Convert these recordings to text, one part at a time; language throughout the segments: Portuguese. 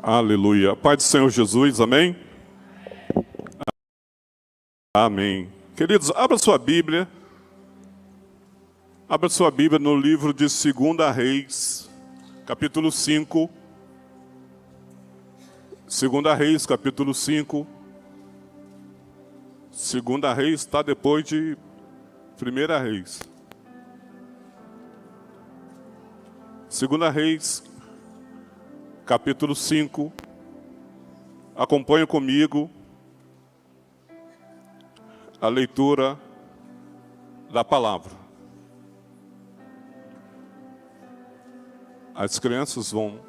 Aleluia. Pai do Senhor Jesus, amém? Amém. Queridos, abra sua Bíblia. Abra sua Bíblia no livro de 2 Reis, capítulo 5. 2 Reis, capítulo 5. 2 Reis está depois de 1 Reis. 2 Reis, capítulo 5. Acompanhe comigo a leitura da palavra. As crianças vão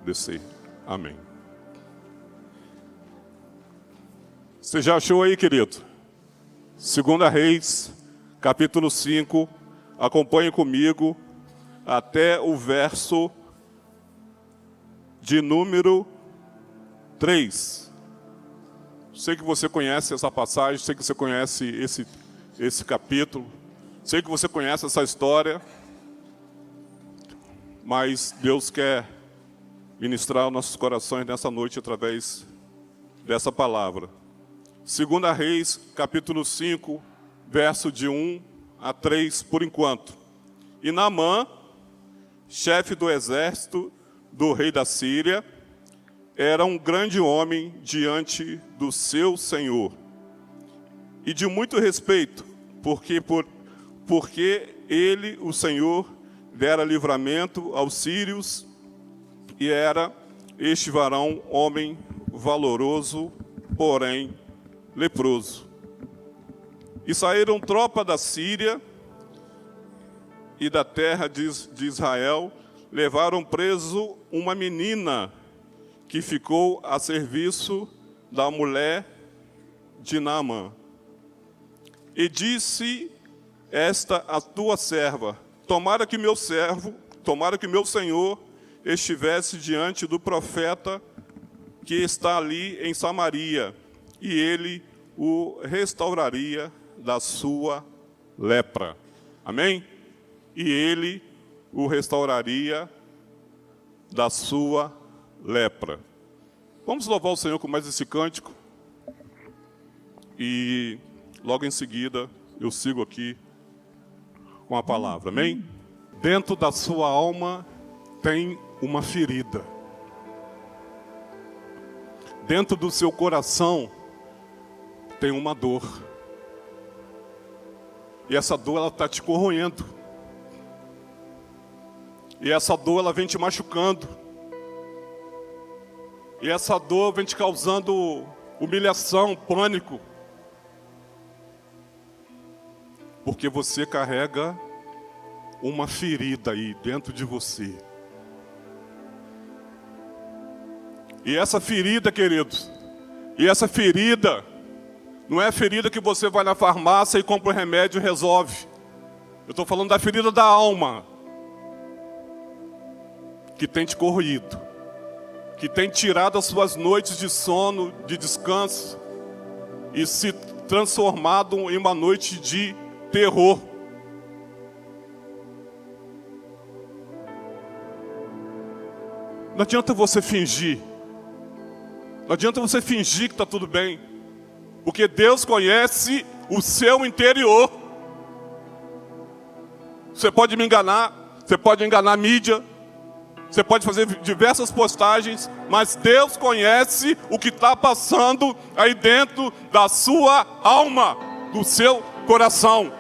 descer. Amém. Você já achou aí, querido? 2 Reis, capítulo 5. Acompanhe comigo até o verso de número 3. Sei que você conhece essa passagem, sei que você conhece esse capítulo, sei que você conhece essa história, mas Deus quer ministrar nossos corações nessa noite através dessa palavra. 2 Reis, capítulo 5, verso de 1 a 3, por enquanto. E Naamã, chefe do exército do rei da Síria, era um grande homem diante do seu senhor, e de muito respeito, porque ele, o Senhor, dera livramento aos sírios, e era este varão homem valoroso, porém leproso. E saíram tropa da Síria e da terra de Israel, levaram preso uma menina que ficou a serviço da mulher de Naamã. E disse esta a tua serva: tomara que meu senhor estivesse diante do profeta que está ali em Samaria, e ele o restauraria da sua lepra. Amém? E ele o restauraria da sua lepra. Vamos louvar o Senhor com mais esse cântico. E logo em seguida eu sigo aqui com a palavra. Amém? Dentro da sua alma tem uma ferida. Dentro do seu coração tem uma dor. E essa dor, ela está te corroendo. E essa dor, ela vem te machucando. E essa dor vem te causando humilhação, pânico. Porque você carrega uma ferida aí dentro de você. E essa ferida, queridos, não é a ferida que você vai na farmácia e compra um remédio e resolve. Eu estou falando da ferida da alma, que tem te corroído, que tem tirado as suas noites de sono, de descanso, e se transformado em uma noite de terror. Não adianta você fingir. Não adianta você fingir que está tudo bem. Porque Deus conhece o seu interior. Você pode me enganar, você pode enganar a mídia, você pode fazer diversas postagens, mas Deus conhece o que está passando aí dentro da sua alma, do seu coração.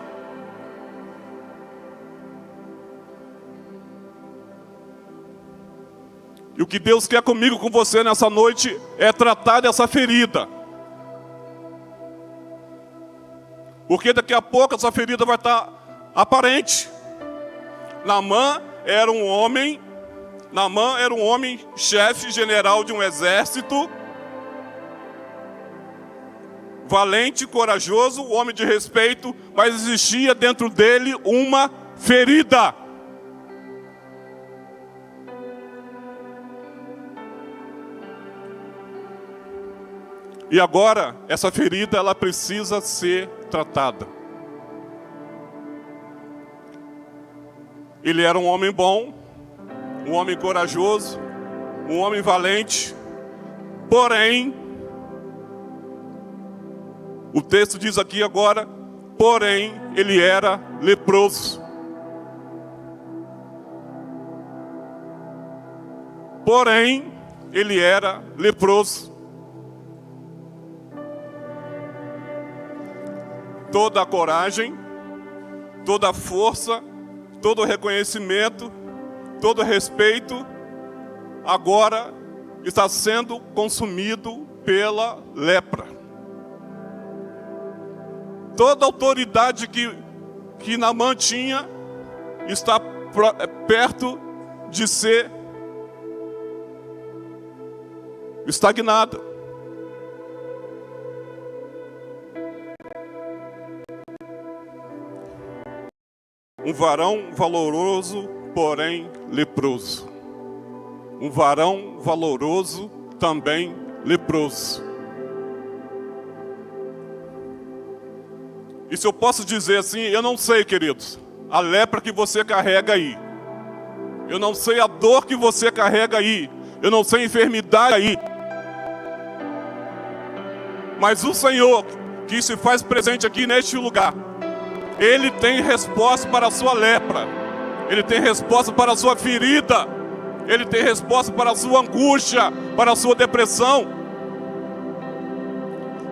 E o que Deus quer comigo, com você nessa noite, é tratar dessa ferida. Porque daqui a pouco essa ferida vai estar aparente. Naamã era um homem chefe general de um exército, valente, corajoso, homem de respeito, mas existia dentro dele uma ferida. E agora, essa ferida, ela precisa ser tratada. Ele era um homem bom, um homem corajoso, um homem valente, porém, o texto diz aqui agora, porém, ele era leproso. Porém, ele era leproso. Toda a coragem, toda a força, todo o reconhecimento, todo o respeito, agora está sendo consumido pela lepra. Toda a autoridade que Naamã tinha está perto de ser estagnada. Um varão valoroso, porém leproso. Um varão valoroso, também leproso. E se eu posso dizer assim, eu não sei, queridos, a lepra que você carrega aí. Eu não sei a dor que você carrega aí. Eu não sei a enfermidade aí. Mas o Senhor, que se faz presente aqui neste lugar, Ele tem resposta para a sua lepra. Ele tem resposta para a sua ferida. Ele tem resposta para a sua angústia, para a sua depressão.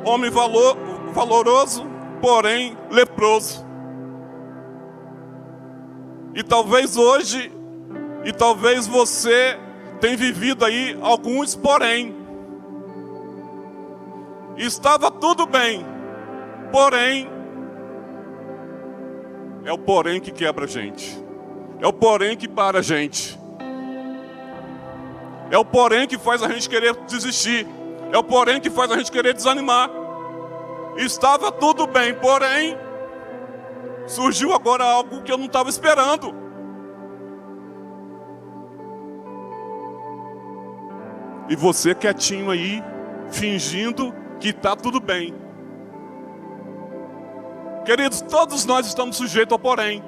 Homem valoroso, porém leproso. E talvez hoje, e talvez você tenha vivido aí alguns porém. Estava tudo bem, porém, é o porém que quebra a gente. É o porém que para a gente. É o porém que faz a gente querer desistir. É o porém que faz a gente querer desanimar. Estava tudo bem, porém, surgiu agora algo que eu não estava esperando. E você quietinho aí, fingindo que está tudo bem. Queridos, todos nós estamos sujeitos ao porém.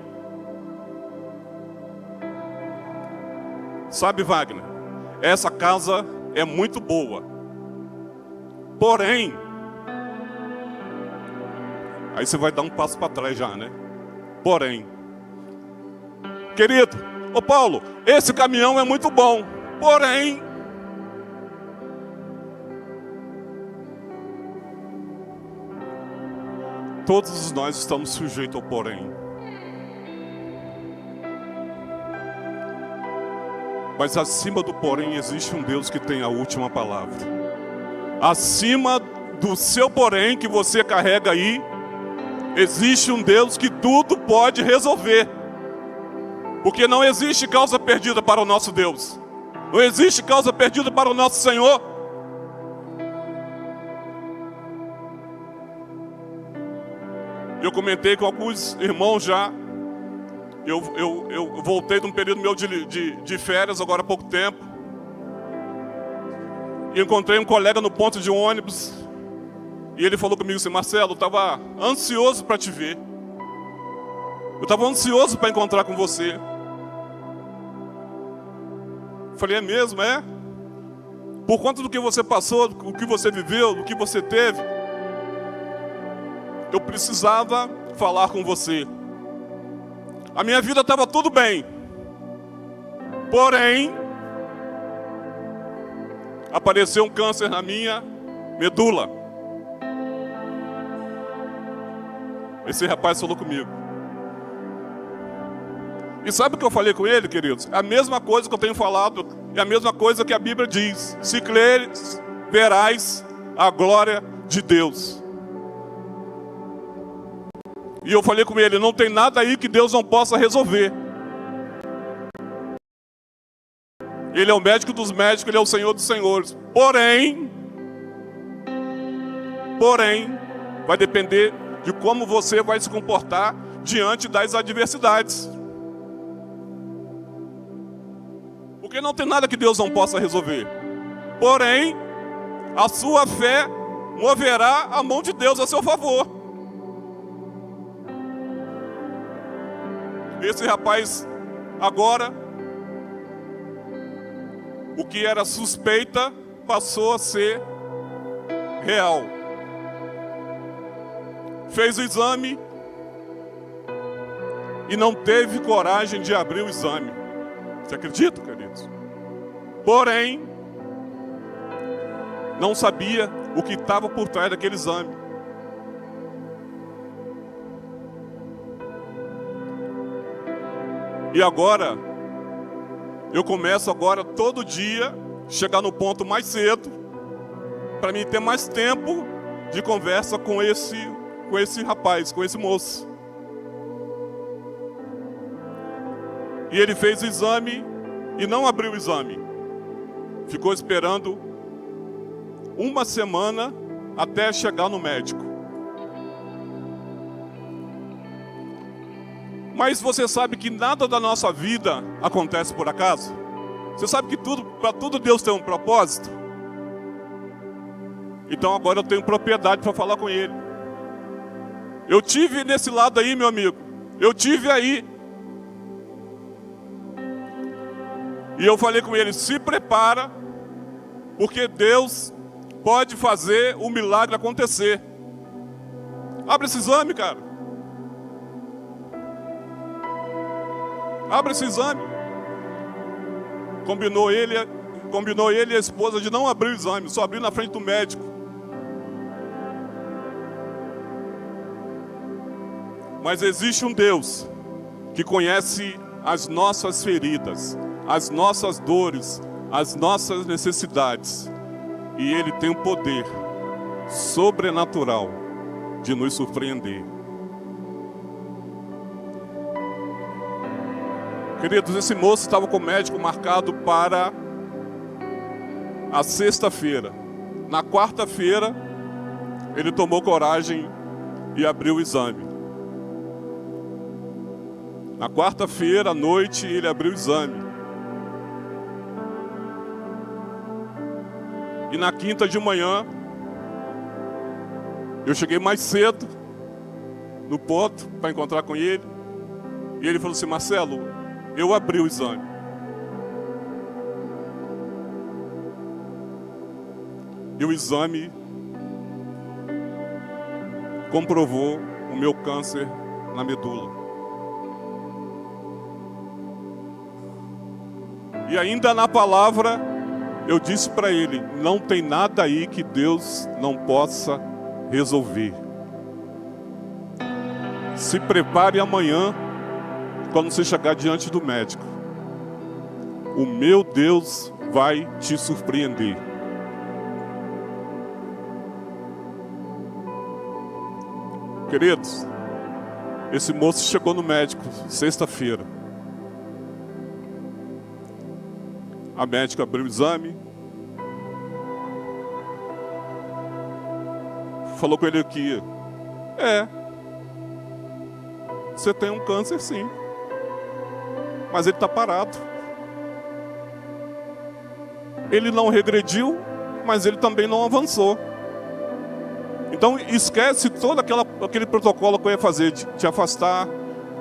Sabe, Wagner, essa casa é muito boa. Porém, aí você vai dar um passo para trás já, né? Porém, querido, ô Paulo, esse caminhão é muito bom. Porém, todos nós estamos sujeitos ao porém. Mas acima do porém existe um Deus que tem a última palavra. Acima do seu porém que você carrega aí, existe um Deus que tudo pode resolver. Porque não existe causa perdida para o nosso Deus. Não existe causa perdida para o nosso Senhor. Eu comentei com alguns irmãos já. Eu voltei de um período meu de férias, agora há pouco tempo. E encontrei um colega no ponto de ônibus. E ele falou comigo assim: Marcelo, eu estava ansioso para te ver. Eu estava ansioso para encontrar com você. Eu falei: é mesmo, é? Por conta do que você passou, do que você viveu, do que você teve, eu precisava falar com você. A minha vida estava tudo bem. Porém, apareceu um câncer na minha medula. Esse rapaz falou comigo. E sabe o que eu falei com ele, queridos? É a mesma coisa que eu tenho falado, é a mesma coisa que a Bíblia diz. Se creres, verás a glória de Deus. E eu falei com ele: não tem nada aí que Deus não possa resolver. Ele é o médico dos médicos, Ele é o Senhor dos senhores. Porém, vai depender de como você vai se comportar diante das adversidades. Porque não tem nada que Deus não possa resolver. Porém, a sua fé moverá a mão de Deus a seu favor. Esse rapaz agora o que era suspeita passou a ser real. Fez o exame e não teve coragem de abrir o exame. Você acredita, queridos? Porém, não sabia o que estava por trás daquele exame. E agora, eu começo agora todo dia, chegar no ponto mais cedo, para mim ter mais tempo de conversa com esse rapaz, com esse moço. E ele fez o exame e não abriu o exame. Ficou esperando uma semana até chegar no médico. Mas você sabe que nada da nossa vida acontece por acaso? Você sabe que para tudo Deus tem um propósito? Então agora eu tenho propriedade para falar com ele. Eu tive nesse lado aí, meu amigo. Eu tive aí. E eu falei com ele, se prepara, porque Deus pode fazer o milagre acontecer. Abre esse exame, cara. Abre esse exame. Combinou ele e a esposa de não abrir o exame, só abrir na frente do médico. Mas existe um Deus que conhece as nossas feridas, as nossas dores, as nossas necessidades. E Ele tem um poder sobrenatural de nos surpreender. Queridos, esse moço estava com o médico marcado para a sexta-feira. Na quarta-feira, ele tomou coragem e abriu o exame. Na quarta-feira à noite, ele abriu o exame. E na quinta de manhã, eu cheguei mais cedo no ponto para encontrar com ele. E ele falou assim, Marcelo, eu abri o exame. E o exame comprovou o meu câncer na medula. E ainda na palavra, eu disse para ele, não tem nada aí que Deus não possa resolver. Se prepare amanhã, quando você chegar diante do médico. O meu Deus vai te surpreender. Queridos, esse moço chegou no médico sexta-feira. A médica abriu o exame. Falou com ele que você tem um câncer sim, mas ele está parado. Ele não regrediu, mas ele também não avançou. Então esquece todo aquele protocolo que eu ia fazer, de te afastar,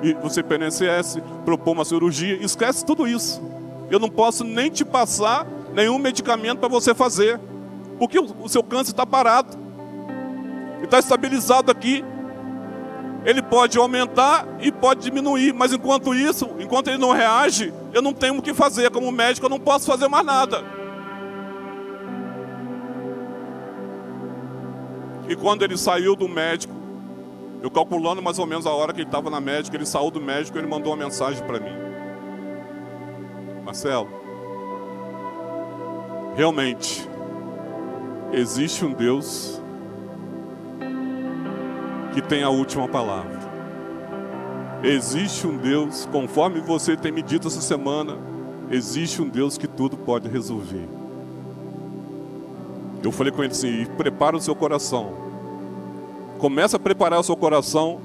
e você PNSS, propor uma cirurgia, esquece tudo isso. Eu não posso nem te passar nenhum medicamento para você fazer, porque o seu câncer está parado, está estabilizado aqui. Ele pode aumentar e pode diminuir, mas enquanto ele não reage, eu não tenho o que fazer. Como médico, eu não posso fazer mais nada. E quando ele saiu do médico, eu calculando mais ou menos a hora que ele estava na médica, ele saiu do médico e ele mandou uma mensagem para mim. Marcelo, realmente, existe um Deus que tem a última palavra. Existe um Deus, conforme você tem me dito essa semana, existe um Deus que tudo pode resolver. Eu falei com ele assim, prepara o seu coração. Começa a preparar o seu coração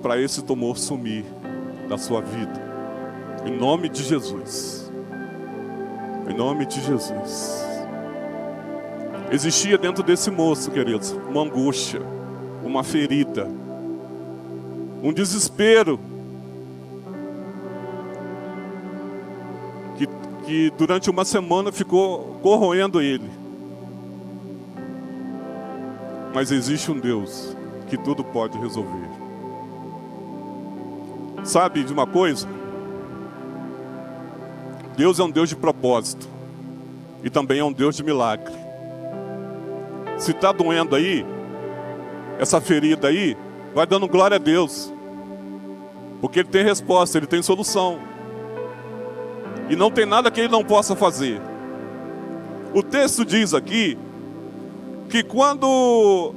para esse tumor sumir da sua vida. Em nome de Jesus. Em nome de Jesus. Existia dentro desse moço, queridos, uma angústia, uma ferida, um desespero que durante uma semana ficou corroendo ele. Mas existe um Deus que tudo pode resolver. Sabe de uma coisa? Deus é um Deus de propósito. E também é um Deus de milagre. Se está doendo aí, essa ferida aí, vai dando glória a Deus. Porque Ele tem resposta, Ele tem solução. E não tem nada que Ele não possa fazer. O texto diz aqui que quando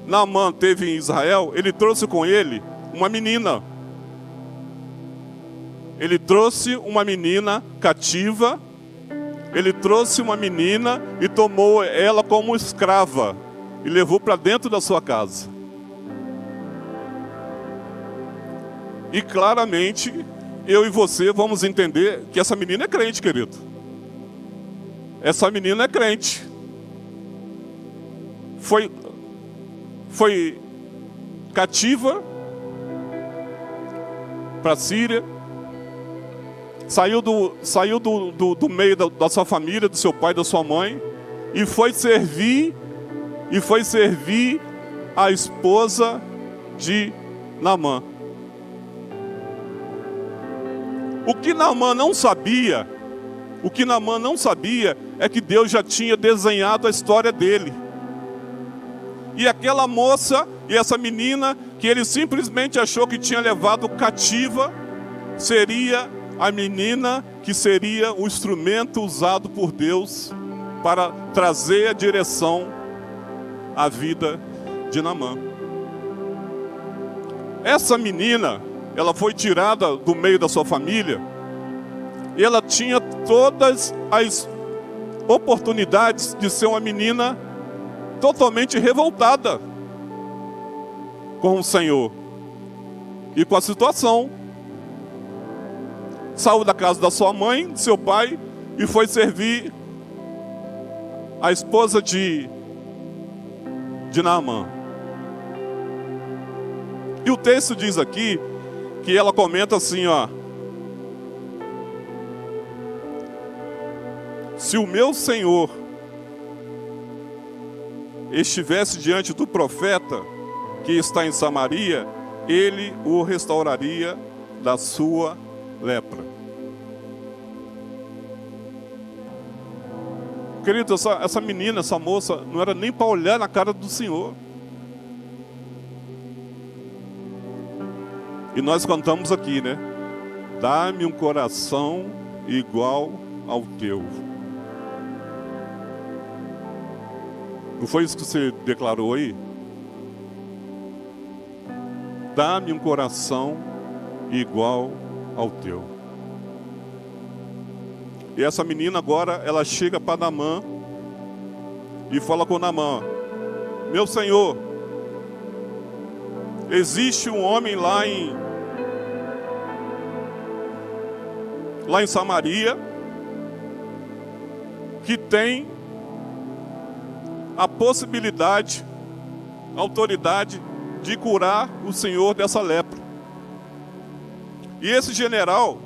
Naamã esteve em Israel, ele trouxe com ele uma menina. Ele trouxe uma menina cativa. Ele trouxe uma menina e tomou ela como escrava e levou para dentro da sua casa. E claramente, eu e você vamos entender que essa menina é crente, querido. Essa menina é crente. Foi cativa para a Síria. Saiu do meio da sua família, do seu pai, da sua mãe, e foi servir a esposa de Naamã. O que Naamã não sabia é que Deus já tinha desenhado a história dele. E aquela moça e essa menina que ele simplesmente achou que tinha levado cativa, seria a menina que seria o instrumento usado por Deus para trazer a direção à vida de Naamã. Essa menina, ela foi tirada do meio da sua família e ela tinha todas as oportunidades de ser uma menina totalmente revoltada com o Senhor e com a situação. Saiu da casa da sua mãe, do seu pai, e foi servir a esposa de Naamã. E o texto diz aqui, que ela comenta assim, ó: se o meu Senhor estivesse diante do profeta que está em Samaria, ele o restauraria da sua lepra. Querido, essa menina, essa moça, não era nem para olhar na cara do Senhor. E nós cantamos aqui, né? Dá-me um coração igual ao teu. Não foi isso que você declarou aí? Dá-me um coração igual ao teu. E essa menina agora, ela chega para Naamã e fala com Naamã: meu senhor, existe um homem lá em Samaria que tem a possibilidade, a autoridade de curar o senhor dessa lepra. E esse general,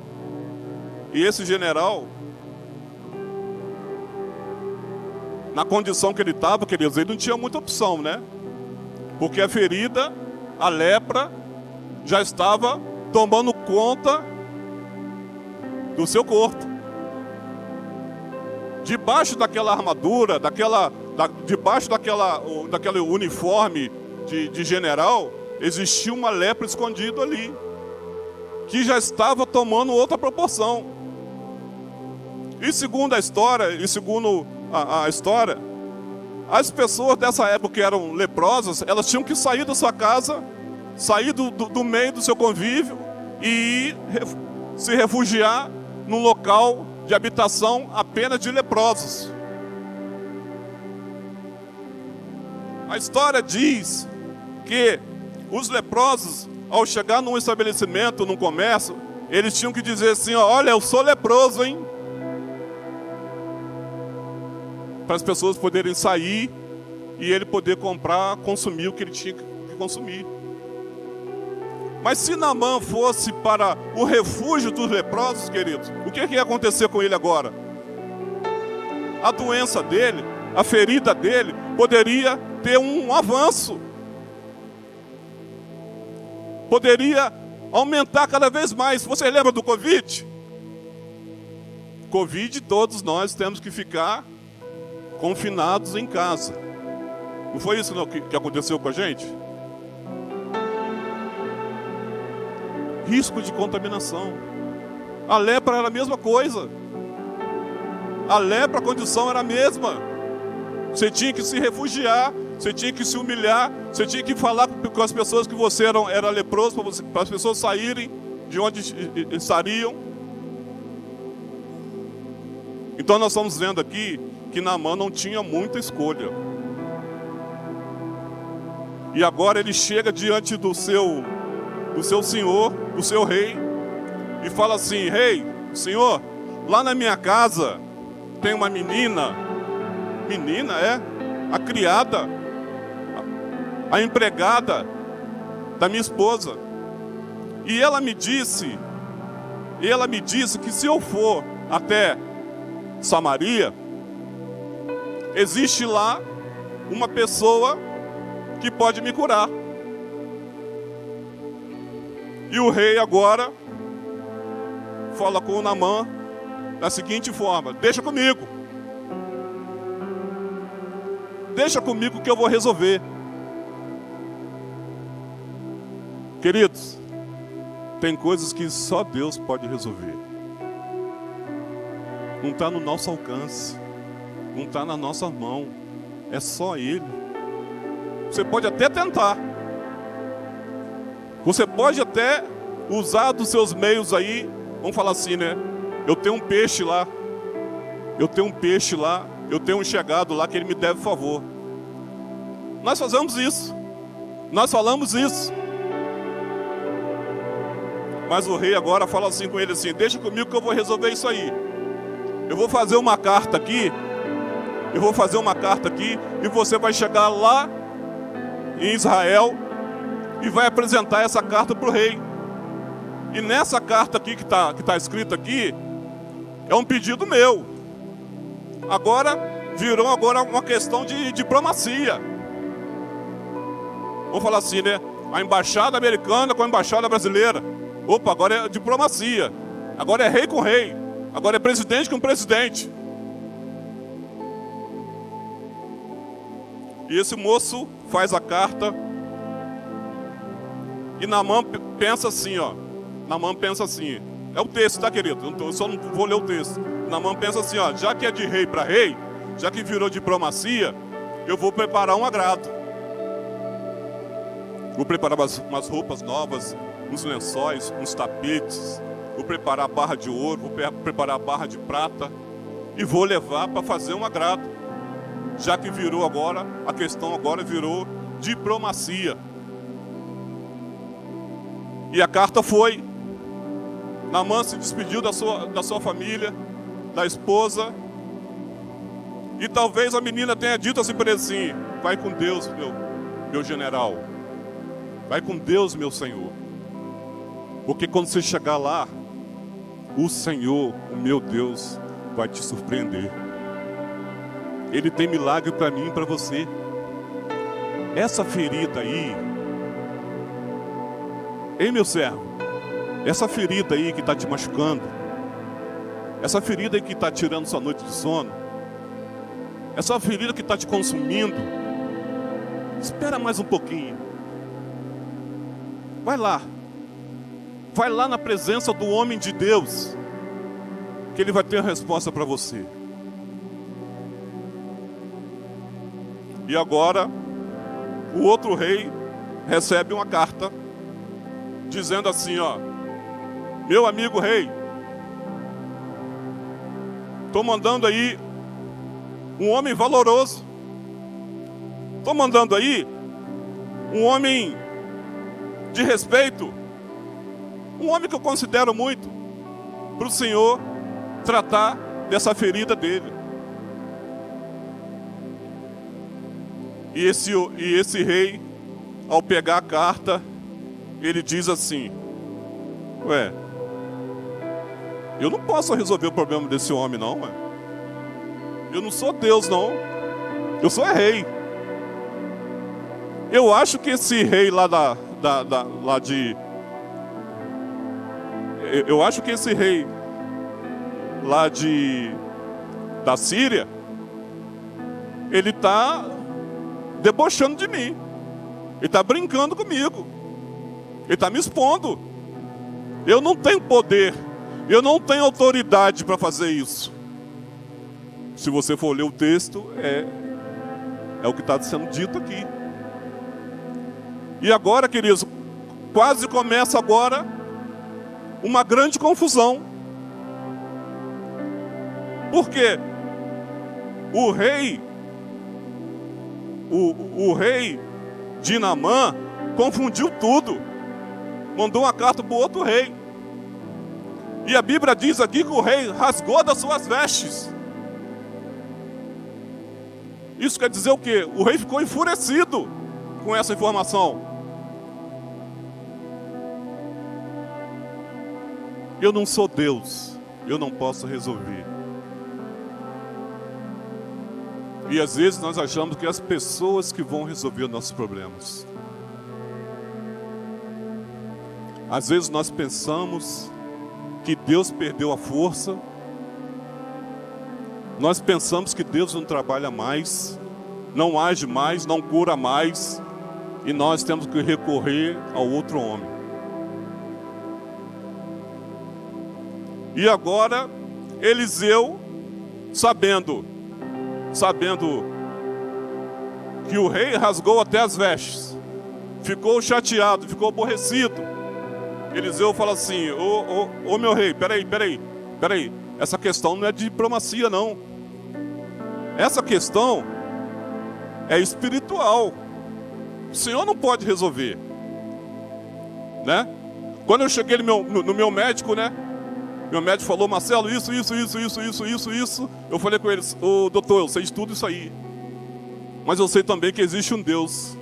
na condição que ele estava, queridos, ele não tinha muita opção, né? Porque a ferida, a lepra, já estava tomando conta do seu corpo. Debaixo daquela armadura, debaixo daquele uniforme de general, existia uma lepra escondida ali, que já estava tomando outra proporção. E segundo a história, a história, as pessoas dessa época que eram leprosas, elas tinham que sair da sua casa, sair do meio do seu convívio e se refugiar num local de habitação apenas de leprosos. A história diz que os leprosos, ao chegar num estabelecimento, num comércio, eles tinham que dizer assim: ó, olha, eu sou leproso, hein? Para as pessoas poderem sair e ele poder comprar, consumir o que ele tinha que consumir. Mas se Naamã fosse para o refúgio dos leprosos, queridos, o que ia acontecer com ele agora? A doença dele, a ferida dele, poderia ter um avanço. Poderia aumentar cada vez mais. Você lembra do Covid? Covid, todos nós temos que ficar confinados em casa. Não foi isso que aconteceu com a gente? Risco de contaminação. A lepra era a mesma coisa. A lepra, a condição era a mesma. Você tinha que se refugiar, você tinha que se humilhar, você tinha que falar com as pessoas que você era leproso, para as pessoas saírem de onde estariam. Então nós estamos vendo aqui que Naamã não tinha muita escolha. E agora ele chega diante do seu senhor, do seu rei, e fala assim: rei, senhor, lá na minha casa tem uma menina, a criada, a empregada da minha esposa, e ela me disse que se eu for até Samaria, existe lá uma pessoa que pode me curar. E o rei agora fala com o Naamã da seguinte forma: deixa comigo que eu vou resolver. Queridos, tem coisas que só Deus pode resolver. Não está no nosso alcance, não está na nossa mão, é só Ele. Você pode até tentar, você pode até usar dos seus meios aí, vamos falar assim, né? Eu tenho um peixe lá, eu tenho um chegado lá que ele me deve favor. Nós fazemos isso, nós falamos isso. Mas o rei agora fala assim com ele assim: deixa comigo que eu vou resolver isso aí. Eu vou fazer uma carta aqui, e você vai chegar lá em Israel e vai apresentar essa carta para o rei. E nessa carta aqui que está escrita aqui, é um pedido meu. Agora virou uma questão de diplomacia. Vamos falar assim, né? A embaixada americana com a embaixada brasileira. Opa, agora é diplomacia. Agora é rei com rei. Agora é presidente com presidente. E esse moço faz a carta. E Naamã pensa assim, ó. Naamã pensa assim. É o texto, tá, querido? Eu só não vou ler o texto. Naamã pensa assim, ó. Já que é de rei para rei, já que virou diplomacia, eu vou preparar um agrado. Vou preparar umas roupas novas, uns lençóis, uns tapetes. Vou preparar a barra de ouro, vou preparar a barra de prata. E vou levar para fazer um agrado. Já que virou agora, a questão agora virou diplomacia. E a carta foi. Naamã se despediu da sua família, da esposa. E talvez a menina tenha dito assim para ele assim: vai com Deus, meu general. Vai com Deus, meu Senhor. Porque quando você chegar lá, o Senhor, o meu Deus, vai te surpreender. Ele tem milagre para mim e para você. Essa ferida aí, hein, meu servo? Essa ferida aí que está te machucando, essa ferida aí que está tirando sua noite de sono, essa ferida que está te consumindo, espera mais um pouquinho. Vai lá na presença do homem de Deus, que ele vai ter a resposta para você. E agora, o outro rei recebe uma carta, dizendo assim, ó: meu amigo rei, estou mandando aí um homem valoroso, estou mandando aí um homem de respeito, um homem que eu considero muito, para o Senhor tratar dessa ferida dele. E esse rei, ao pegar a carta, ele diz assim: ué, eu não posso resolver o problema desse homem não, ué. Eu não sou Deus não, eu sou rei. Eu acho que esse rei lá eu acho que esse rei lá da Síria, ele está debochando de mim. Ele está brincando comigo. Ele está me expondo. Eu não tenho poder. Eu não tenho autoridade para fazer isso. Se você for ler o texto, é o que está sendo dito aqui. E agora, queridos, quase começa agora uma grande confusão. Por quê? O rei de Naamã confundiu tudo. Mandou uma carta para o outro rei. E a Bíblia diz aqui que o rei rasgou das suas vestes. Isso quer dizer o quê? O rei ficou enfurecido com essa informação. Eu não sou Deus, eu não posso resolver. E às vezes nós achamos que é as pessoas que vão resolver os nossos problemas. Às vezes nós pensamos que Deus perdeu a força. Nós pensamos que Deus não trabalha mais, não age mais, não cura mais. E nós temos que recorrer ao outro homem. E agora, Eliseu, sabendo que o rei rasgou até as vestes, ficou chateado, ficou aborrecido. Eliseu fala assim: ô meu rei, peraí, essa questão não é de diplomacia não. Essa questão é espiritual. O Senhor não pode resolver, né? Quando eu cheguei no meu médico, né? Meu médico falou: Marcelo, isso. Eu falei com eles: ô doutor, eu sei de tudo isso aí. Mas eu sei também que existe um Deus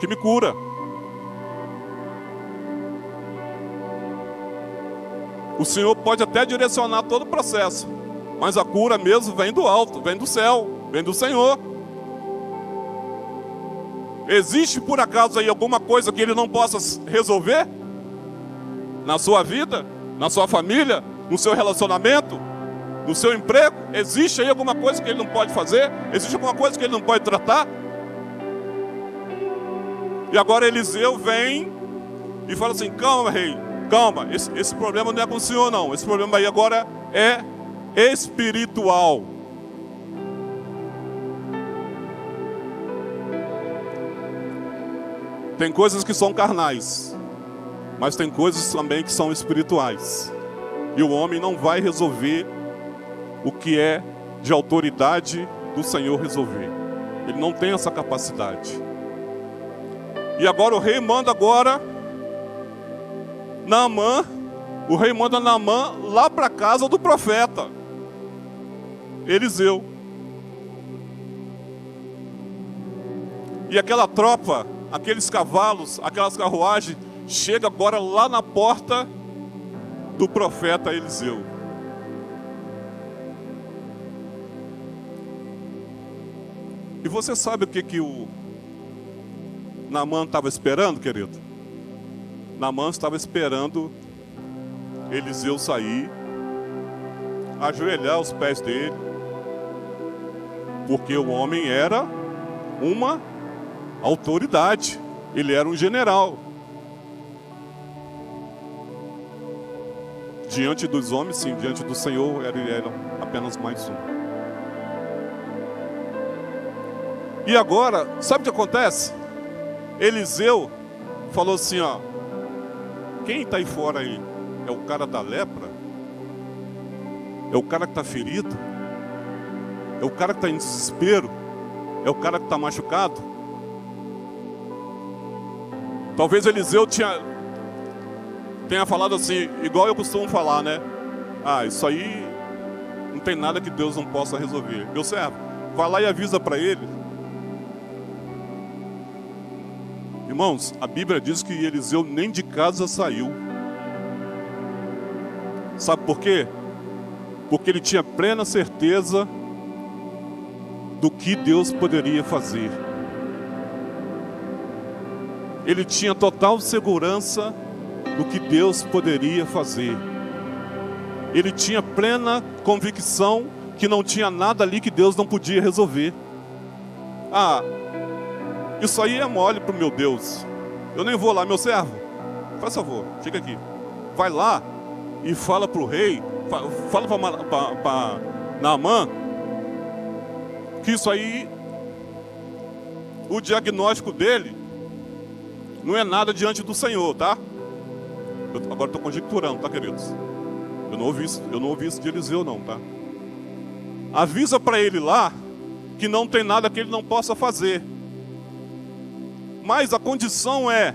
que me cura. O Senhor pode até direcionar todo o processo, mas a cura mesmo vem do alto, vem do céu, vem do Senhor. Existe por acaso aí alguma coisa que Ele não possa resolver? Na sua vida? Na sua família? No seu relacionamento? No seu emprego? Existe aí alguma coisa que Ele não pode fazer? Existe alguma coisa que Ele não pode tratar? E agora Eliseu vem e fala assim: calma, rei, calma, esse problema não é com o senhor não. Esse problema aí agora é espiritual. Tem coisas que são carnais, mas tem coisas também que são espirituais. E o homem não vai resolver o que é de autoridade do Senhor resolver. Ele não tem essa capacidade. E agora o rei manda Naamã, o rei manda Naamã lá para a casa do profeta Eliseu. E aquela tropa, aqueles cavalos, aquelas carruagens, chega agora lá na porta do profeta Eliseu. E você sabe o que o Naamã estava esperando, querido? Naamã estava esperando Eliseu sair, ajoelhar aos pés dele, porque o homem era uma autoridade, ele era um general. Diante dos homens, sim, diante do Senhor, ele era apenas mais um. E agora, sabe o que acontece? Eliseu falou assim, ó: quem está aí fora aí? É o cara da lepra? É o cara que está ferido? É o cara que está em desespero? É o cara que está machucado? Talvez Eliseu tenha falado assim, igual eu costumo falar, né? Ah, isso aí não tem nada que Deus não possa resolver. Meu servo, vai lá e avisa para ele Irmãos, a Bíblia diz que Eliseu nem de casa saiu. Sabe por quê? Porque ele tinha plena certeza do que Deus poderia fazer. Ele tinha total segurança do que Deus poderia fazer. Ele tinha plena convicção que não tinha nada ali que Deus não podia resolver. Ah, isso aí é mole para o meu Deus. Eu nem vou lá, meu servo. Faz favor, chega aqui. Vai lá e fala para o rei, fala para Naamã, que isso aí, o diagnóstico dele, não é nada diante do Senhor, tá? Eu agora estou conjecturando, tá, queridos? Eu não ouvi isso de Eliseu, não, tá? Avisa para ele lá que não tem nada que ele não possa fazer. Mas a condição é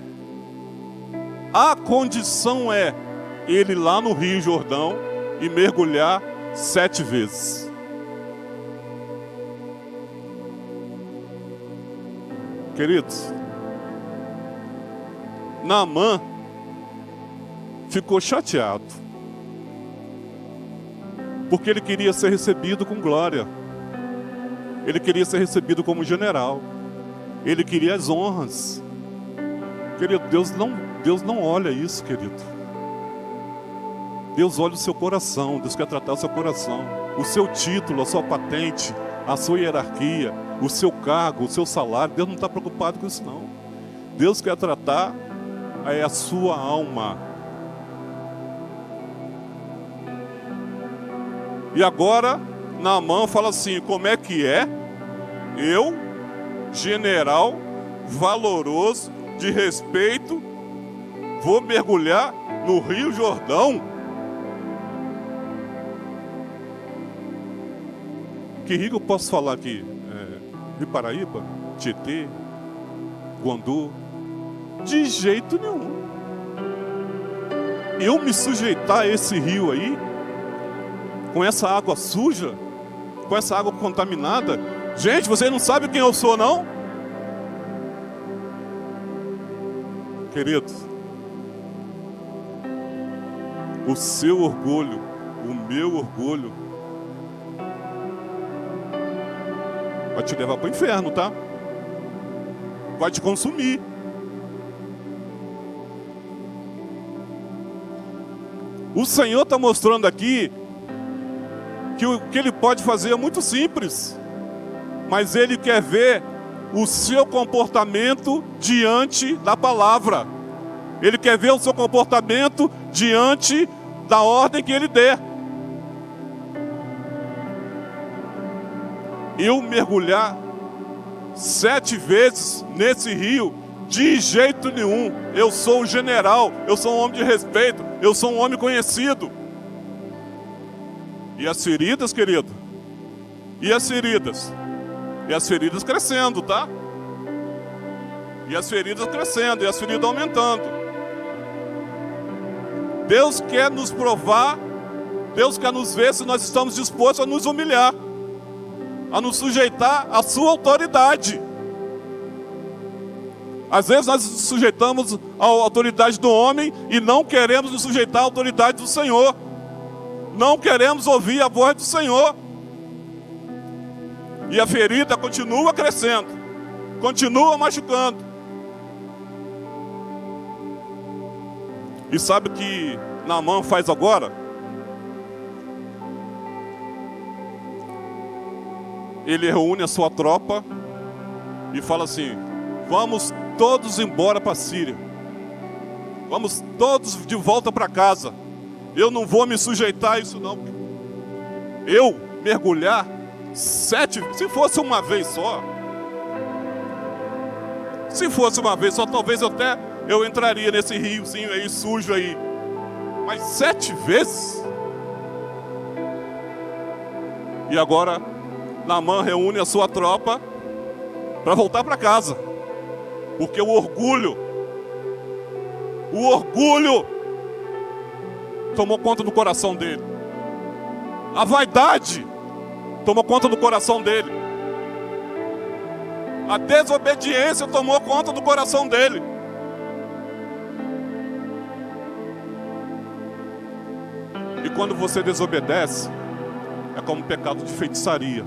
ele lá no Rio Jordão e mergulhar 7 vezes. Queridos, Naamã ficou chateado, porque ele queria ser recebido com glória, ele queria ser recebido como general, ele queria as honras. Querido, Deus não olha isso, querido. Deus olha o seu coração, Deus quer tratar o seu coração, o seu título, a sua patente, a sua hierarquia, o seu cargo, o seu salário. Deus não está preocupado com isso, não. Deus quer tratar a sua alma. E agora Naamã fala assim: como é que é? Eu, general, valoroso, de respeito, vou mergulhar no Rio Jordão? Que rio eu posso falar aqui? Rio Paraíba? Tietê? Guandu? De jeito nenhum. Eu me sujeitar a esse rio aí, com essa água suja, com essa água contaminada? Gente, vocês não sabem quem eu sou, não? Queridos, o seu orgulho, o meu orgulho, vai te levar para o inferno, tá? Vai te consumir. O Senhor está mostrando aqui que o que Ele pode fazer é muito simples, mas Ele quer ver o seu comportamento diante da palavra. Ele quer ver o seu comportamento diante da ordem que Ele der. Eu mergulhar 7 vezes nesse rio, de jeito nenhum. Eu sou um general, eu sou um homem de respeito, eu sou um homem conhecido. E as feridas, querido? E as feridas? E as feridas crescendo, tá? E as feridas crescendo, e as feridas aumentando. Deus quer nos provar, Deus quer nos ver se nós estamos dispostos a nos humilhar, a nos sujeitar à sua autoridade. Às vezes nós nos sujeitamos à autoridade do homem e não queremos nos sujeitar à autoridade do Senhor. Não queremos ouvir a voz do Senhor. E a ferida continua crescendo, continua machucando. E sabe o que Naamã faz agora? Ele reúne a sua tropa e fala assim: vamos todos embora para a Síria. Vamos todos de volta para casa. Eu não vou me sujeitar a isso não. Eu mergulhar 7, se fosse uma vez só. Se fosse uma vez só, talvez eu entraria nesse riozinho aí sujo aí. Mas 7 vezes? E agora Naamã reúne a sua tropa para voltar para casa. Porque o orgulho tomou conta do coração dele. A vaidade tomou conta do coração dele. A desobediência tomou conta do coração dele. quando você desobedece, é como pecado de feitiçaria.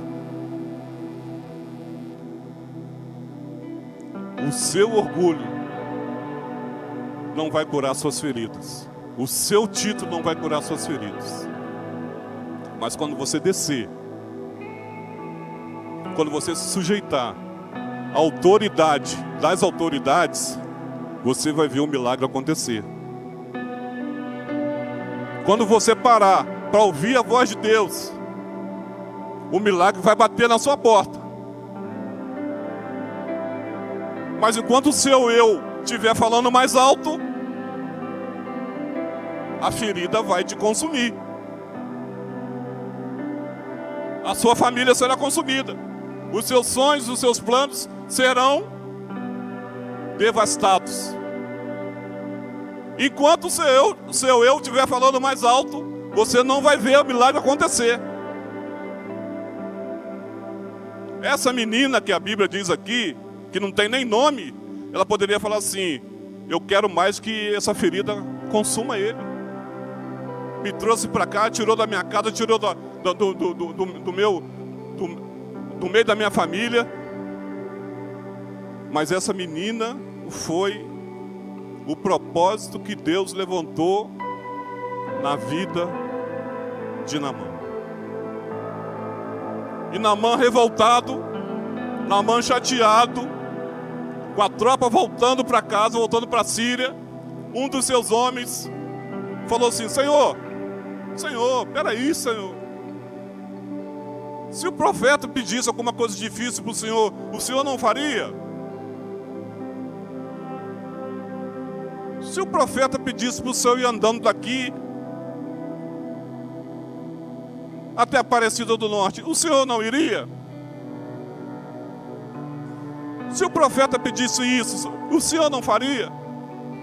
O seu orgulho não vai curar suas feridas. O seu título não vai curar suas feridas. Mas quando você descer, quando você se sujeitar à autoridade das autoridades, você vai ver o milagre acontecer. Quando você parar para ouvir a voz de Deus, o milagre vai bater na sua porta. Mas enquanto o seu eu estiver falando mais alto, a ferida vai te consumir. A sua família será consumida. Os seus sonhos, os seus planos serão devastados. Enquanto o seu eu estiver falando mais alto, você não vai ver o milagre acontecer. Essa menina que a Bíblia diz aqui, que não tem nem nome, ela poderia falar assim: eu quero mais que essa ferida consuma ele. Me trouxe para cá, tirou da minha casa, tirou do meio da minha família. Mas essa menina foi o propósito que Deus levantou na vida de Naamã. E Naamã revoltado, Naamã chateado, com a tropa voltando para casa, voltando para a Síria, um dos seus homens falou assim: Senhor, peraí, Senhor. Se o profeta pedisse alguma coisa difícil para o Senhor não faria? Se o profeta pedisse para o Senhor ir andando daqui até a Aparecida do Norte, o Senhor não iria? Se o profeta pedisse isso, o Senhor não faria?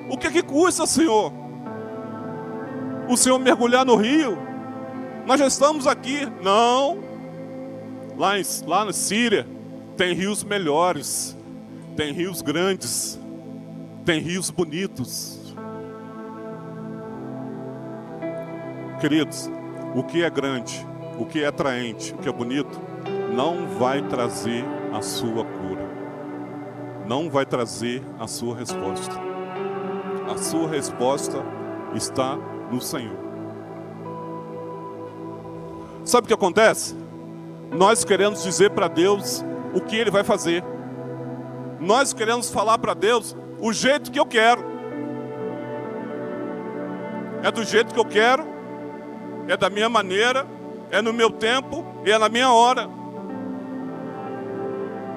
O que custa, Senhor? O Senhor mergulhar no rio? Nós já estamos aqui. Não. Lá na Síria tem rios melhores, tem rios grandes, tem rios bonitos. Queridos, o que é grande, o que é atraente, o que é bonito, não vai trazer a sua cura. Não vai trazer a sua resposta. A sua resposta está no Senhor. Sabe o que acontece? Nós queremos dizer para Deus o que Ele vai fazer. Nós queremos falar para Deus o jeito que eu quero. É do jeito que eu quero, é da minha maneira, é no meu tempo e é na minha hora.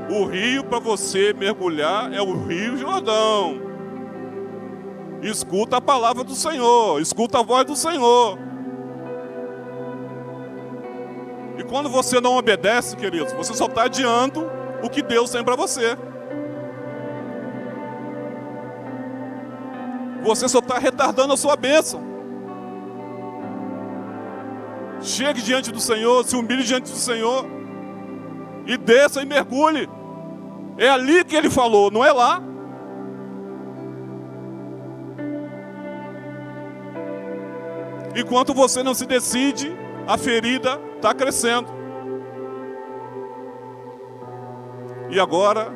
O rio para você mergulhar é o Rio Jordão. Escuta a palavra do Senhor, escuta a voz do Senhor. E quando você não obedece, queridos, você só está adiando o que Deus tem para você. Você só está retardando a sua bênção. Chegue diante do Senhor, se humilhe diante do Senhor e desça e mergulhe. É ali que Ele falou, não é lá. Enquanto você não se decide, a ferida está crescendo. E agora,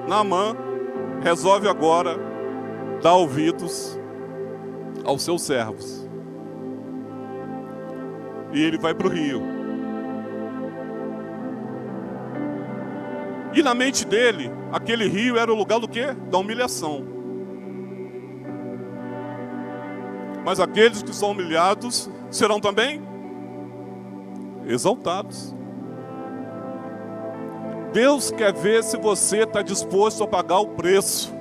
Naamã resolve agora dar ouvidos aos seus servos. E ele vai para o rio. E na mente dele, aquele rio era o lugar do quê? Da humilhação. Mas aqueles que são humilhados serão também exaltados. Deus quer ver se você está disposto a pagar o preço.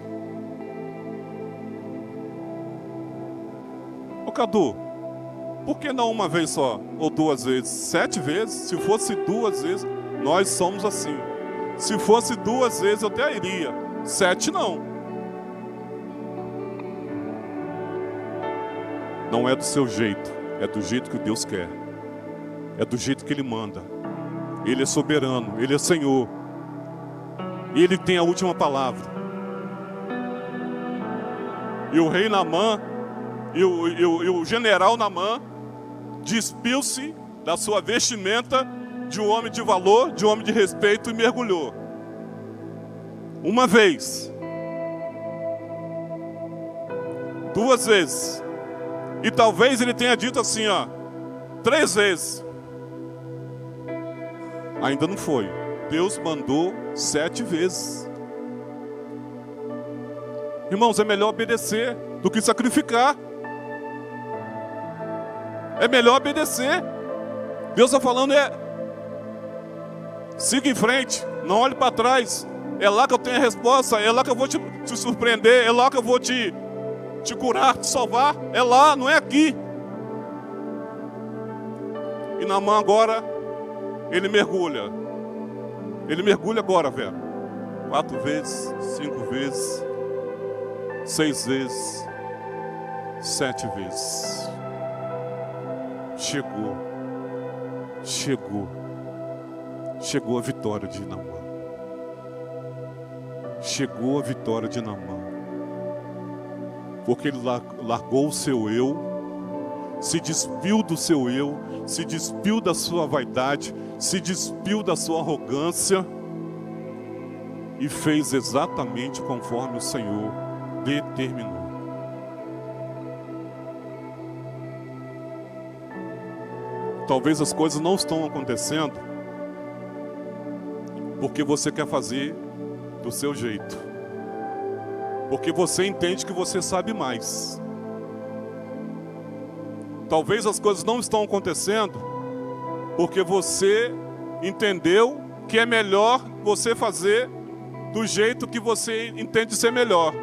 Ô Cadu, por que não uma vez só? Ou 2 vezes? 7 vezes? Se fosse 2 vezes, nós somos assim. Se fosse 2 vezes eu até iria. 7 não. Não é do seu jeito, é do jeito que Deus quer. É do jeito que Ele manda. Ele é soberano, Ele é Senhor. Ele tem a última palavra. E o rei Naamã, e o general Naamã, despiu-se da sua vestimenta de um homem de valor, de um homem de respeito e mergulhou. Uma vez. 2 vezes. E talvez ele tenha dito assim, 3 vezes. Ainda não foi. Deus mandou 7 vezes. Irmãos, é melhor obedecer do que sacrificar. É melhor obedecer. Deus está falando siga em frente, não olhe para trás. É lá que eu tenho a resposta, é lá que eu vou te surpreender, é lá que eu vou te curar, te salvar. É lá, não é aqui. E Naamã agora, ele mergulha. Ele mergulha agora, velho. 4 vezes, 5 vezes, 6 vezes, 7 vezes. Chegou a vitória de Naamã. Chegou a vitória de Naamã. Porque ele largou o seu eu, se despiu do seu eu, se despiu da sua vaidade, se despiu da sua arrogância e fez exatamente conforme o Senhor determinou. Talvez as coisas não estão acontecendo porque você quer fazer do seu jeito, porque você entende que você sabe mais. Talvez as coisas não estão acontecendo porque você entendeu que é melhor você fazer do jeito que você entende ser melhor.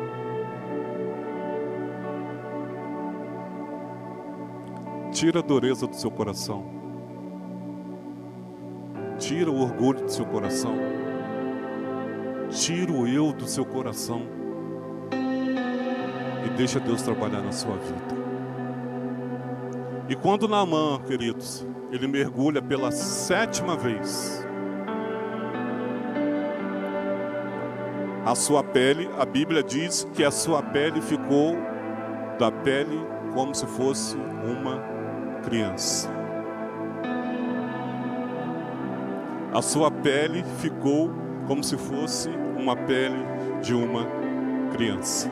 Tira a dureza do seu coração. Tira o orgulho do seu coração. Tira o eu do seu coração. E deixa Deus trabalhar na sua vida. E quando Naamã, queridos, ele mergulha pela 7ª vez, a sua pele, a Bíblia diz que a sua pele ficou da pele como se fosse uma criança. A sua pele ficou como se fosse uma pele de uma criança.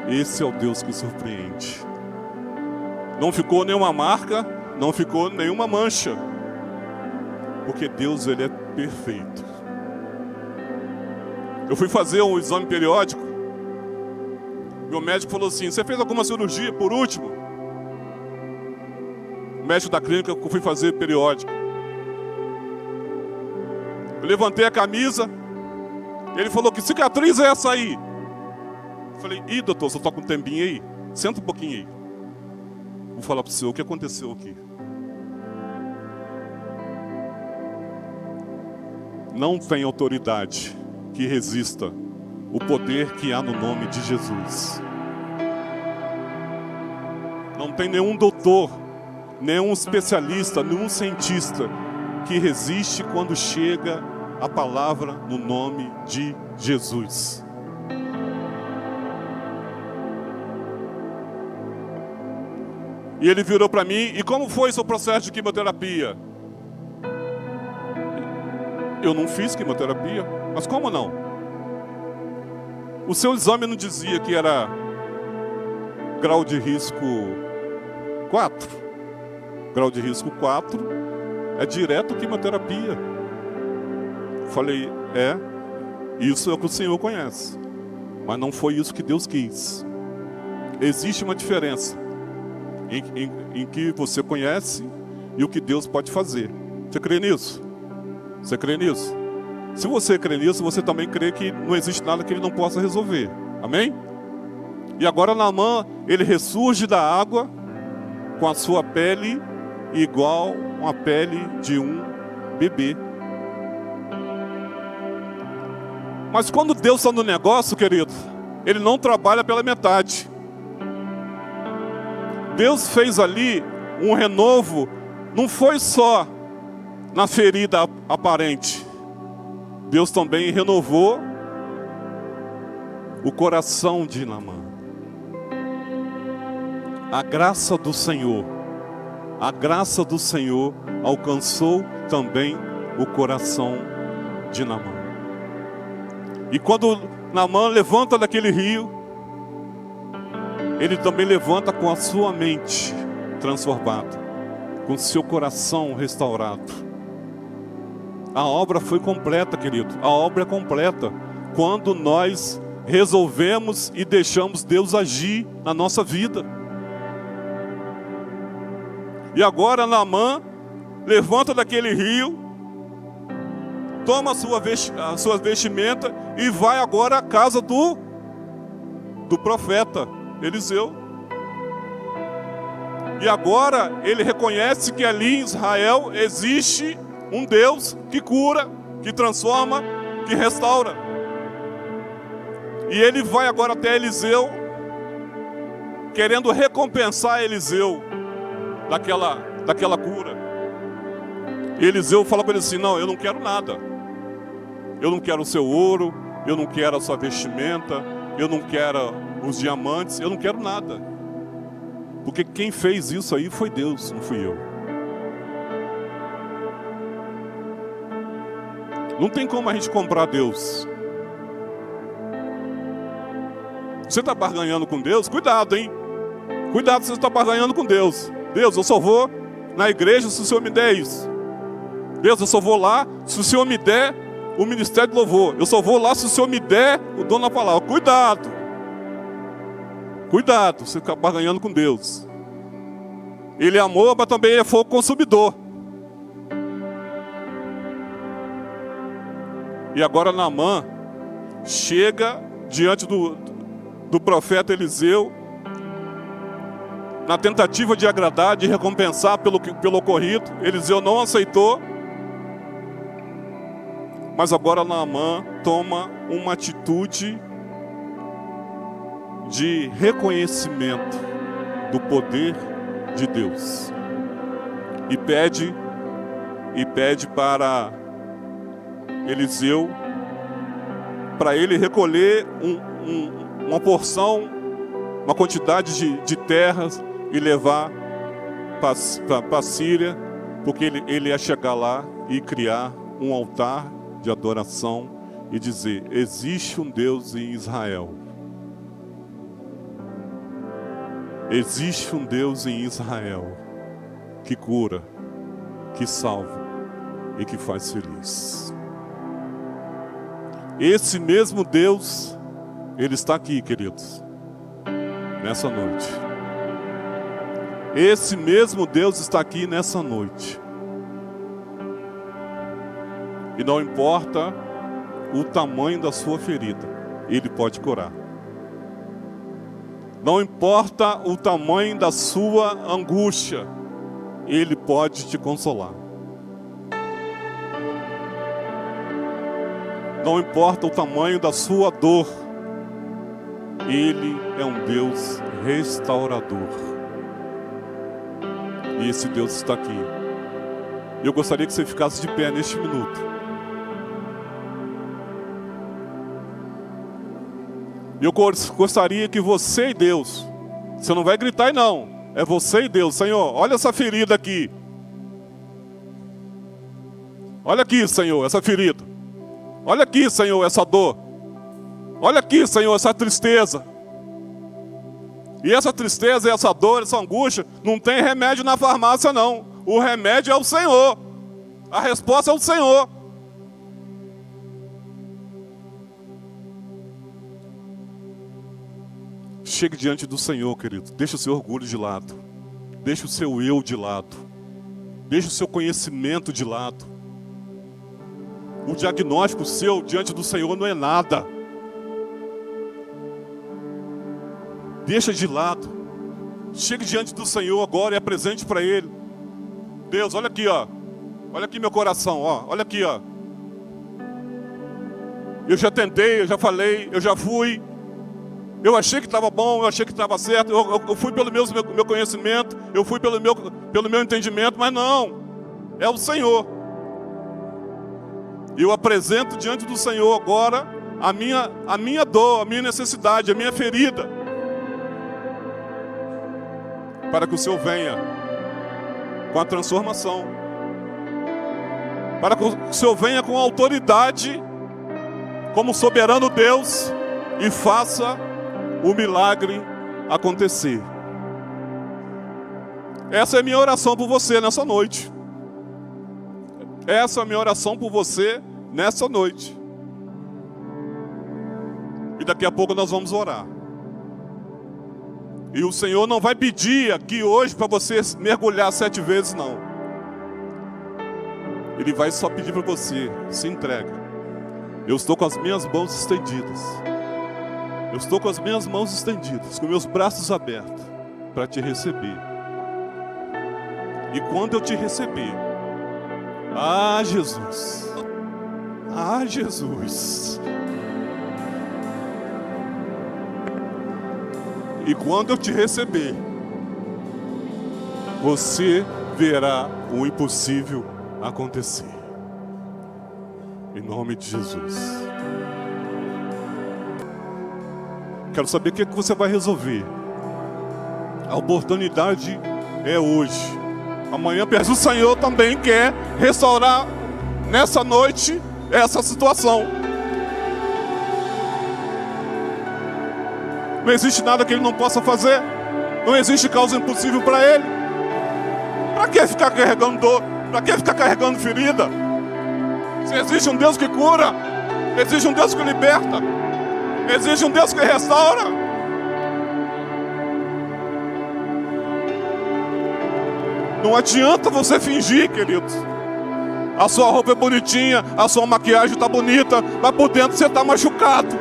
Esse é o Deus que surpreende. Não ficou nenhuma marca, não ficou nenhuma mancha, porque Deus, ele é perfeito. Eu fui fazer um exame periódico. Meu médico falou assim: você fez alguma cirurgia por último? O médico da clínica que eu fui fazer periódico. Eu levantei a camisa. Ele falou: que cicatriz é essa aí? Eu falei: ih, doutor, você tá com um tempinho aí? Senta um pouquinho aí. Vou falar para o senhor o que aconteceu aqui. Não tem autoridade que resista o poder que há no nome de Jesus. Não tem nenhum doutor, nenhum especialista, nenhum cientista que resiste quando chega a palavra no nome de Jesus. E ele virou para mim: e como foi seu processo de quimioterapia? Eu não fiz quimioterapia. Mas como não? O seu exame não dizia que era grau de risco 4? Grau de risco 4 é direto quimioterapia. Falei: isso é o que o Senhor conhece. Mas não foi isso que Deus quis. Existe uma diferença em que você conhece e o que Deus pode fazer. Você crê nisso? Você crê nisso? Se você crê nisso, você também crê que não existe nada que Ele não possa resolver. Amém? E agora Naamã, ele ressurge da água com a sua pele igual a pele de um bebê. Mas quando Deus está no negócio, querido, Ele não trabalha pela metade. Deus fez ali um renovo, não foi só na ferida aparente. Deus também renovou o coração de Naamã. A graça do Senhor a graça do Senhor alcançou também o coração de Naamã. E quando Naamã levanta daquele rio, ele também levanta com a sua mente transformada, com seu coração restaurado. A obra foi completa, querido. A obra é completa quando nós resolvemos e deixamos Deus agir na nossa vida. E agora Naamã levanta daquele rio, toma a sua vestimenta e vai agora à casa do profeta Eliseu. E agora ele reconhece que ali em Israel existe um Deus que cura, que transforma, que restaura. E ele vai agora até Eliseu, querendo recompensar Eliseu daquela cura. E Eliseu fala para ele assim: não, eu não quero nada. Eu não quero o seu ouro, eu não quero a sua vestimenta, eu não quero os diamantes, eu não quero nada. Porque quem fez isso aí foi Deus, não fui eu. Não tem como a gente comprar Deus. Você está barganhando com Deus? Cuidado, hein? Cuidado se você está barganhando com Deus. Deus, eu só vou na igreja se o Senhor me der isso. Deus, eu só vou lá se o Senhor me der o ministério de louvor. Eu só vou lá se o Senhor me der o dom da palavra. Cuidado. Cuidado, você está barganhando com Deus. Ele é amor, mas também é fogo consumidor. E agora Naamã chega diante do profeta Eliseu, na tentativa de agradar, de recompensar pelo ocorrido. Eliseu não aceitou. Mas agora Naamã toma uma atitude de reconhecimento do poder de Deus. E pede para Eliseu, para ele recolher uma porção, uma quantidade de terras e levar para a Síria, porque ele ia chegar lá e criar um altar de adoração e dizer: existe um Deus em Israel. Existe um Deus em Israel que cura, que salva e que faz feliz. Esse mesmo Deus, Ele está aqui, queridos, nessa noite. Esse mesmo Deus está aqui nessa noite. E não importa o tamanho da sua ferida, Ele pode curar. Não importa o tamanho da sua angústia, Ele pode te consolar. Não importa o tamanho da sua dor, Ele é um Deus restaurador. E esse Deus está aqui. Eu gostaria que você ficasse de pé neste minuto. Eu gostaria que você e Deus, você não vai gritar aí não, é você e Deus. Senhor, olha essa ferida aqui. Olha aqui, Senhor, essa ferida. Olha aqui, Senhor, essa dor. Olha aqui, Senhor, essa tristeza. E essa tristeza, essa dor, essa angústia, não tem remédio na farmácia não. O remédio é o Senhor. A resposta é o Senhor. Chegue diante do Senhor, querido. Deixa o seu orgulho de lado. Deixa o seu eu de lado. Deixa o seu conhecimento de lado. O diagnóstico seu diante do Senhor não é nada. Deixa de lado. Chegue diante do Senhor agora e apresente para Ele. Deus, olha aqui, ó. Olha aqui meu coração, ó. Olha aqui, ó. Eu já tentei, eu já falei, eu já fui. Eu achei que estava bom, eu achei que estava certo, eu fui pelo meu conhecimento, eu fui pelo meu entendimento, mas não, é o Senhor. Eu apresento diante do Senhor agora a minha dor, a minha necessidade, a minha ferida, para que o Senhor venha com a transformação. Para que o Senhor venha com autoridade, como soberano Deus, e faça o milagre acontecer. Essa é a minha oração por você nessa noite. Essa é a minha oração por você nessa noite. E daqui a pouco nós vamos orar. E o Senhor não vai pedir aqui hoje para você mergulhar 7 vezes, não. Ele vai só pedir para você, se entrega. Eu estou com as minhas mãos estendidas. Eu estou com as minhas mãos estendidas, com meus braços abertos, para te receber. E quando eu te receber, ah, Jesus, ah, Jesus. E quando eu te receber, você verá o impossível acontecer. Em nome de Jesus. Quero saber o que você vai resolver. A oportunidade é hoje. Amanhã, o Senhor também quer restaurar nessa noite essa situação. Não existe nada que Ele não possa fazer. Não existe causa impossível para Ele. Para que ficar carregando dor? Para que ficar carregando ferida? Se existe um Deus que cura, existe um Deus que liberta, existe um Deus que restaura. Não adianta você fingir, queridos. A sua roupa é bonitinha, a sua maquiagem está bonita, mas por dentro você está machucado.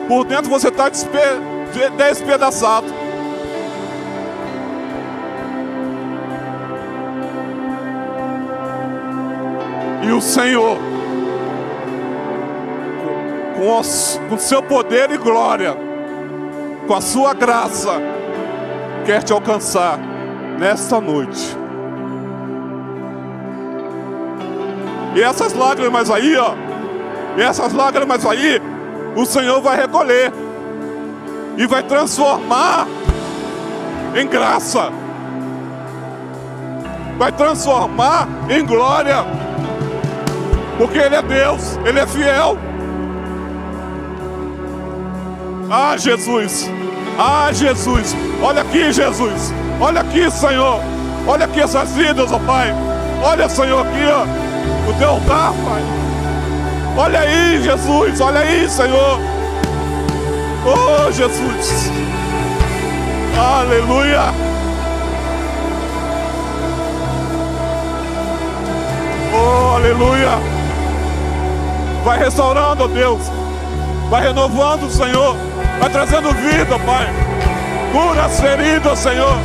Por dentro você está despedaçado. E o Senhor, com o seu poder e glória, com a sua graça, quer te alcançar nesta noite. E essas lágrimas aí, ó, o Senhor vai recolher e vai transformar em graça, vai transformar em glória, porque Ele é Deus, Ele é fiel. Ah, Jesus, olha aqui, Jesus, olha aqui, Senhor, olha aqui essas vidas, ó Pai, olha, Senhor, aqui, ó, o teu altar, Pai. Olha aí, Jesus, olha aí, Senhor. Oh, Jesus. Aleluia. Oh, aleluia. Vai restaurando, ó Deus. Vai renovando, Senhor. Vai trazendo vida, Pai. Cura as feridas, Senhor.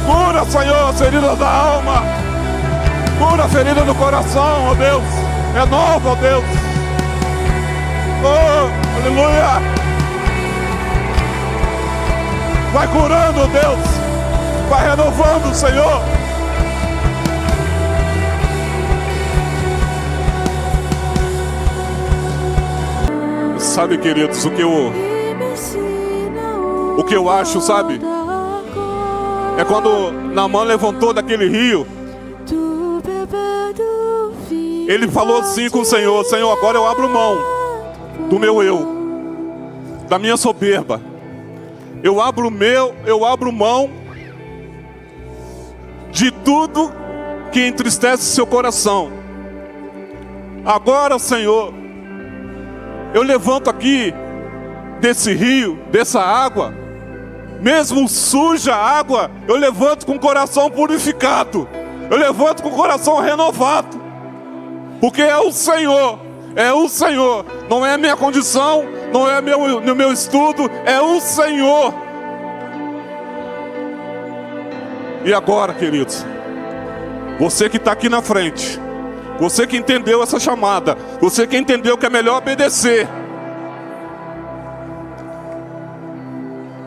Cura, Senhor, as feridas da alma. Cura a ferida do coração, ó Deus. Renova, ó Deus. Oh, aleluia. Vai curando, ó Deus. Vai renovando, Senhor. Sabe, queridos, o que eu acho, sabe? É quando Naamã levantou daquele rio, ele falou assim com o Senhor: Senhor, agora eu abro mão do meu eu, da minha soberba. Eu abro mão de tudo que entristece seu coração. Agora, Senhor, eu levanto aqui desse rio, dessa água, mesmo suja a água, eu levanto com o coração purificado, eu levanto com o coração renovado, porque é o Senhor, não é a minha condição, não é no meu estudo, é o Senhor. E agora, queridos, você que está aqui na frente, você que entendeu essa chamada, você que entendeu que é melhor obedecer,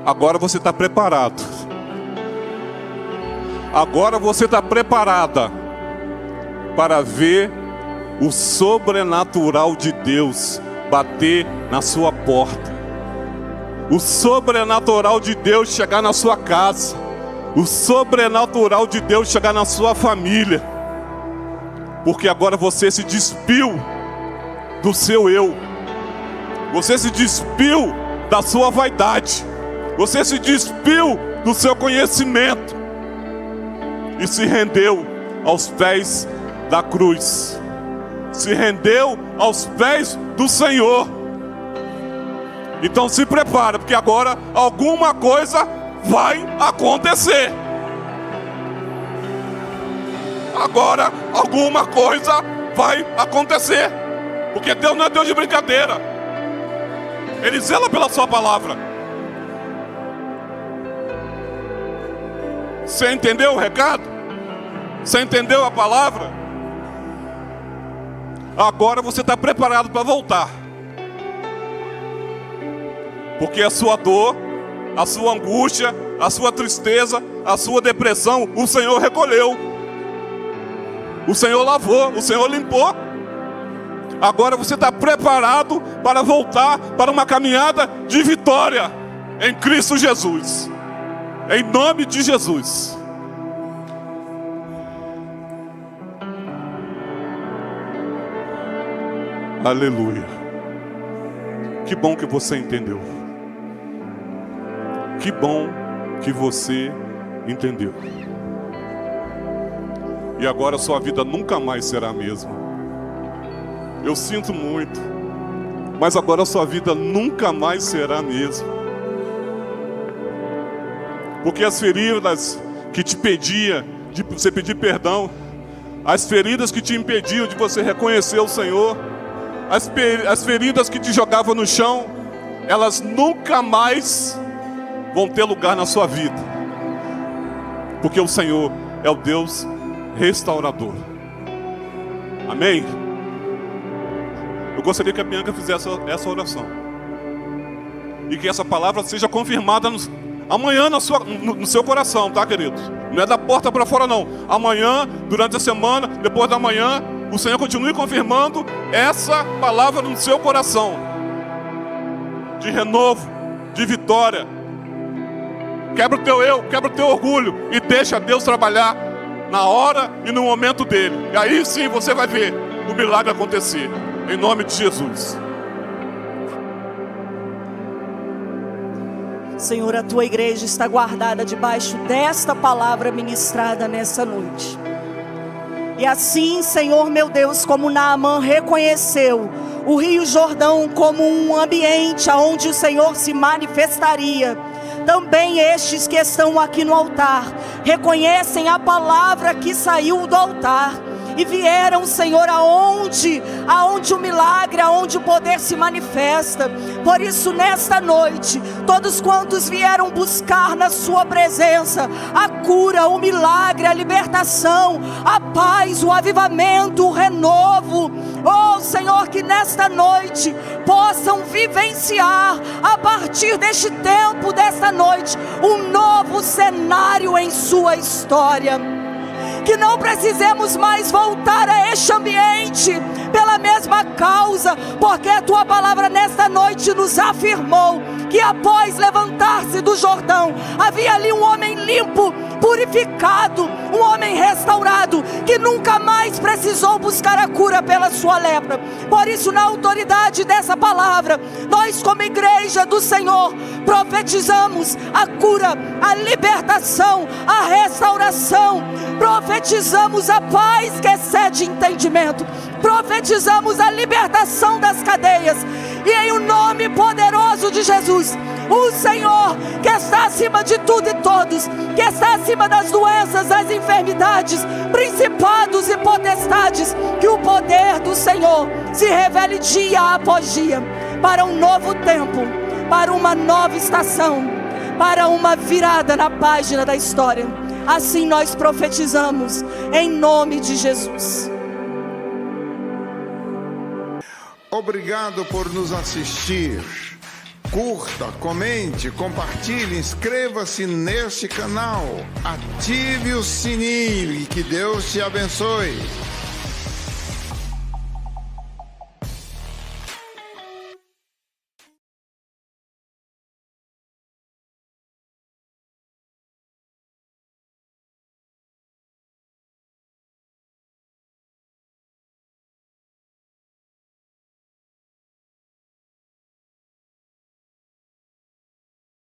agora você está preparado. Agora você está preparada para ver o sobrenatural de Deus bater na sua porta. O sobrenatural de Deus chegar na sua casa. o sobrenatural de Deus chegar na sua família. Porque agora você se despiu do seu eu. Você se despiu da sua vaidade. Você se despiu do seu conhecimento. E se rendeu aos pés da cruz. Se rendeu aos pés do Senhor. Então se prepara, porque agora alguma coisa vai acontecer. Agora alguma coisa vai acontecer. Porque Deus não é Deus de brincadeira. Ele zela pela sua palavra. Você entendeu o recado? Você entendeu a palavra? Agora você está preparado para voltar. Porque a sua dor, a sua angústia, a sua tristeza, a sua depressão, o Senhor recolheu. O Senhor lavou, o Senhor limpou. Agora você está preparado para voltar para uma caminhada de vitória em Cristo Jesus. Em nome de Jesus. Aleluia. Que bom que você entendeu. Que bom que você entendeu. E agora sua vida nunca mais será a mesma. Eu sinto muito, mas agora sua vida nunca mais será a mesma. Porque as feridas que te impedia de você pedir perdão, as feridas que te impediam de você reconhecer o Senhor, as feridas que te jogavam no chão, elas nunca mais vão ter lugar na sua vida. Porque o Senhor é o Deus restaurador. Amém? Eu gostaria que a Bianca fizesse essa oração. E que essa palavra seja confirmada amanhã no seu coração, tá, queridos? Não é da porta para fora, não. Amanhã, durante a semana, depois da manhã, o Senhor continue confirmando essa palavra no seu coração. De renovo, de vitória. Quebra o teu eu, quebra o teu orgulho e deixa Deus trabalhar na hora e no momento dele. E aí sim você vai ver o milagre acontecer. Em nome de Jesus. Senhor, a tua igreja está guardada debaixo desta palavra ministrada nessa noite. E assim, Senhor meu Deus, como Naamã reconheceu o Rio Jordão como um ambiente onde o Senhor se manifestaria, também estes que estão aqui no altar reconhecem a palavra que saiu do altar e vieram, Senhor, aonde o milagre, aonde o poder se manifesta. Por isso, nesta noite, todos quantos vieram buscar na sua presença a cura, o milagre, a libertação, a paz, o avivamento, o renovo, oh Senhor, que nesta noite possam vivenciar, a partir deste tempo, desta noite, um novo cenário em sua história. Que não precisemos mais voltar a este ambiente pela mesma causa, porque a tua palavra nesta noite nos afirmou que após levantar-se do Jordão, havia ali um homem limpo, purificado, um homem restaurado, que nunca mais precisou buscar a cura pela sua lepra. Por isso, na autoridade dessa palavra, nós como igreja do Senhor, profetizamos a cura, a libertação, a restauração, profetizamos a paz que excede entendimento, profetizamos a libertação das cadeias, e em o nome poderoso de Jesus, o Senhor que está acima de tudo e todos, que está acima das doenças, das enfermidades, principados e potestades, que o poder do Senhor se revele dia após dia, para um novo tempo, para uma nova estação, para uma virada na página da história. Assim nós profetizamos, em nome de Jesus. Obrigado por nos assistir. Curta, comente, compartilhe, inscreva-se neste canal. Ative o sininho e que Deus te abençoe.